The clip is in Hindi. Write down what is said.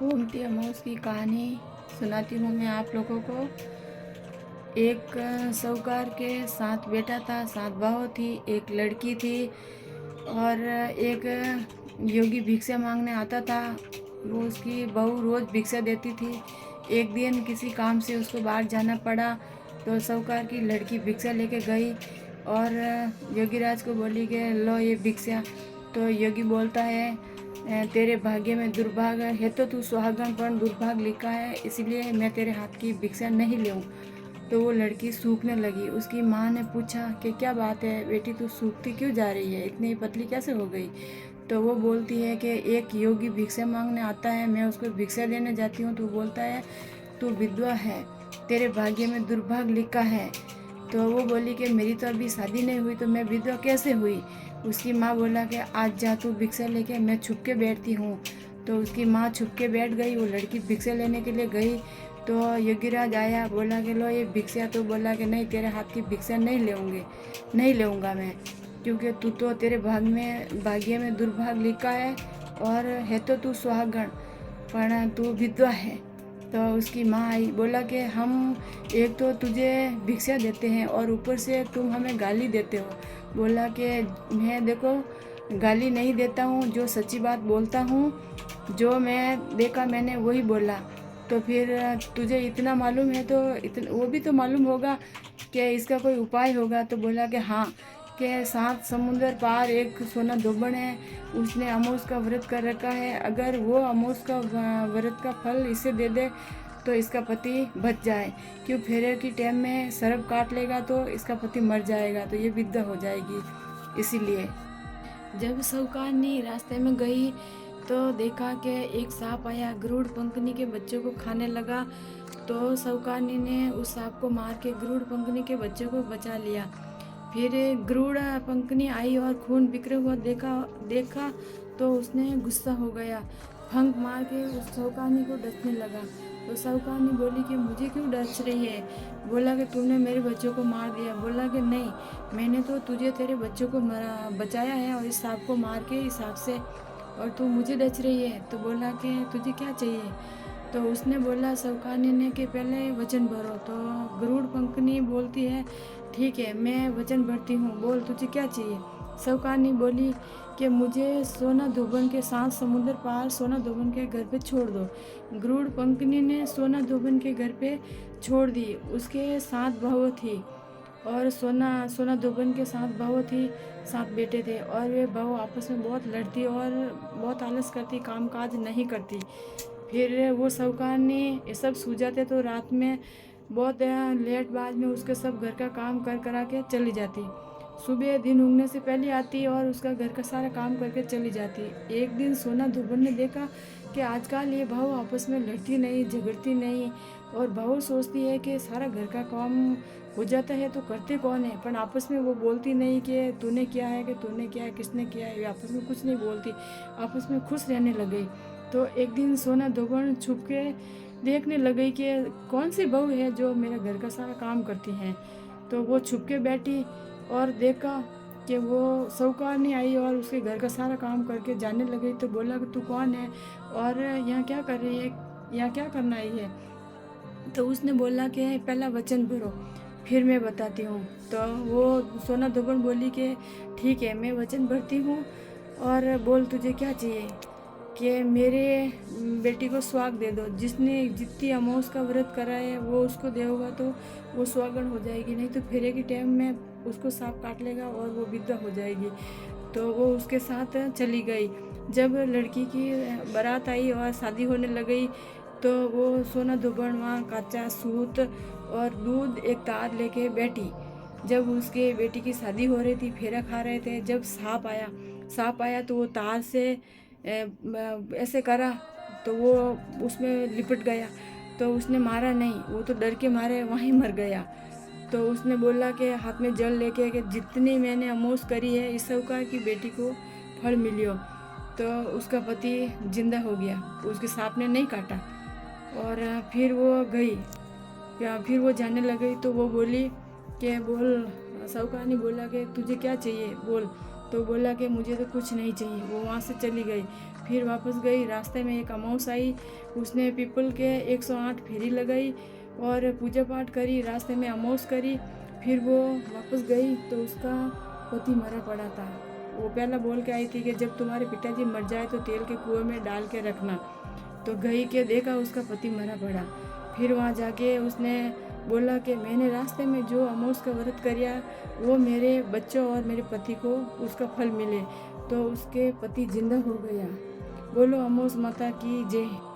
गोमती अमावस की कहानी सुनाती हूँ मैं आप लोगों को। एक साहूकार के 7 बेटा था, 7 बहू थी, एक लड़की थी और एक योगी भिक्षा मांगने आता था। वो उसकी बहू रोज़ भिक्षा देती थी। एक दिन किसी काम से उसको बाहर जाना पड़ा तो साहूकार की लड़की भिक्षा लेके गई और योगीराज को बोली कि लो ये भिक्षा। तो योगी बोलता है तेरे भाग्य में दुर्भाग्य है तो तू सुहागन पर दुर्भाग्य लिखा है, इसलिए मैं तेरे हाथ की भिक्षा नहीं लूँ। तो वो लड़की सूखने लगी। उसकी माँ ने पूछा कि क्या बात है बेटी, तू सूखती क्यों जा रही है, इतनी पतली कैसे हो गई। तो वो बोलती है कि एक योगी भिक्षा मांगने आता है, मैं उसको भिक्षा देने जाती हूँ तो बोलता है तू विधवा है, तेरे भाग्य में दुर्भाग्य लिखा है। तो वो बोली कि मेरी तो अभी शादी नहीं हुई तो मैं विधवा कैसे हुई। उसकी माँ बोला कि आज जा तू भिक्षा लेके, मैं छुप के बैठती हूँ। तो उसकी माँ छुप के बैठ गई। वो लड़की भिक्षा लेने के लिए गई तो योगीराज आया, बोला कि लो ये भिक्षा। तो बोला कि नहीं, तेरे हाथ की भिक्षा नहीं लेऊँगा मैं, क्योंकि तू तो तेरे भाग्य में दुर्भाग्य लिखा है और है तो तू सुहागन पर तू विधवा है। तो उसकी माँ आई, बोला कि हम एक तो तुझे भिक्षा देते हैं और ऊपर से तुम हमें गाली देते हो। बोला कि मैं देखो गाली नहीं देता हूँ, जो सच्ची बात बोलता हूँ, जो मैं देखा मैंने वही बोला। तो फिर तुझे इतना मालूम है तो इतना वो भी तो मालूम होगा कि इसका कोई उपाय होगा। तो बोला कि हाँ, कि 7 समुंदर पार एक सोना धोबन है, उसने अमावस का व्रत कर रखा है। अगर वो अमावस का व्रत का फल इसे दे दे तो इसका पति बच जाए, क्यों फेरे की टाइम में सर्प काट लेगा तो इसका पति मर जाएगा, तो ये विधवा हो जाएगी। इसीलिए जब साहूकारनी रास्ते में गई तो देखा कि एक सांप आया, गरुड़ पंखनी के बच्चों को खाने लगा। तो साहूकारनी ने उस सांप को मार के गरुड़ पंखनी के बच्चों को बचा लिया। फिर गरुड़ पंखनी आई और खून बिखरे हुआ देखा तो उसने गुस्सा हो गया, फंक मार के उस साहूकारनी को डसने लगा। तो साहूकारनी बोली कि मुझे क्यों डस रही है। बोला कि तूने मेरे बच्चों को मार दिया। बोला कि नहीं, मैंने तो तुझे तेरे बच्चों को बचाया है और इस सांप को मार के हिसाब से, और तू मुझे डस रही है। तो बोला कि तुझे क्या चाहिए। तो उसने बोला साहूकारनी ने कि पहले वचन भरो। तो गरुड़ पंखनी बोलती है ठीक है मैं वचन भरती हूँ, बोल तुझे क्या चाहिए। साहूकारनी बोली कि मुझे सोना धोबन के 7 समुंदर पार सोना धोबन के घर पे छोड़ दो। गरुड़ पंखनी ने सोना धोबन के घर पे छोड़ दी। उसके 7 बहू थी और सोना धोबन के 7 बहू थी, 7 बेटे थे और वे बहू आपस में बहुत लड़ती और बहुत आलस करती, काम काज नहीं करती। फिर वो साहूकार ने ये सब सूझाते तो रात में बहुत लेट बाद में उसके सब घर का काम कर करा के चली जाती। सुबह दिन उगने से पहले आती और उसका घर का सारा काम करके चली जाती। एक दिन सोना धोबन ने देखा कि आजकल ये बहू आपस में लड़ती नहीं, झगड़ती नहीं, और बहू सोचती है कि सारा घर का काम हो जाता है तो करते कौन है, पर आपस में वो बोलती नहीं कि तूने किया है, कि तूने किया है, किसने किया है, आपस में कुछ नहीं बोलती, आपस में खुश रहने लगे। तो एक दिन सोना धोबन छुप के देखने लगी कि कौन सी बहू है जो मेरे घर का सारा काम करती है। तो वो छुप के बैठी और देखा कि वो साहूकारनी आई और उसके घर का सारा काम करके जाने लगी। तो बोला कि तू कौन है और यहाँ क्या कर रही है, यहाँ क्या करना आई है। तो उसने बोला कि पहला वचन भरो फिर मैं बताती हूँ। तो वो सोना धोबन बोली कि ठीक है मैं वचन भरती हूँ, और बोल तुझे क्या चाहिए। कि मेरे बेटी को सुहाग दे दो, जिसने जितनी अमावस का व्रत करा है वो उसको देगा तो वो सुहागन हो जाएगी, नहीं तो फेरे की टाइम में उसको सांप काट लेगा और वो विधवा हो जाएगी। तो वो उसके साथ चली गई। जब लड़की की बारात आई और शादी होने लगी तो वो सोना धोबन वहाँ कच्चा सूत और दूध एक तार लेके बैठी। जब उसके बेटी की शादी हो रही थी, फेरा खा रहे थे, जब सांप आया तो वो तार से ऐसे करा तो वो उसमें लिपट गया। तो उसने मारा नहीं, वो तो डर के मारे वहीं मर गया। तो उसने बोला कि हाथ में जल लेके कि जितनी मैंने अमोस करी है इस साहूकार की बेटी को फल मिलियो। तो उसका पति जिंदा हो गया, उसके सांप ने नहीं काटा। और फिर वो गई, या फिर वो जाने लगी तो वो बोली कि बोल, साहूकार ने बोला कि तुझे क्या चाहिए बोल। तो बोला कि मुझे तो कुछ नहीं चाहिए। वो वहाँ से चली गई। फिर वापस गई। रास्ते में एक अमाउस आई, उसने पीपल के 108 फेरी लगाई और पूजा पाठ करी, रास्ते में अमाउस करी। फिर वो वापस गई तो उसका पति मरा पड़ा था। वो पहला बोल के आई थी कि जब तुम्हारे पिताजी मर जाए तो तेल के कुएं में डाल के रखना। तो गई के देखा उसका पति मरा पड़ा। फिर वहाँ जाके उसने बोला कि मैंने रास्ते में जो अमाउस का व्रत किया वो मेरे बच्चों और मेरे पति को उसका फल मिले। तो उसके पति जिंदा हो गया। बोलो अमाउस माता की जय।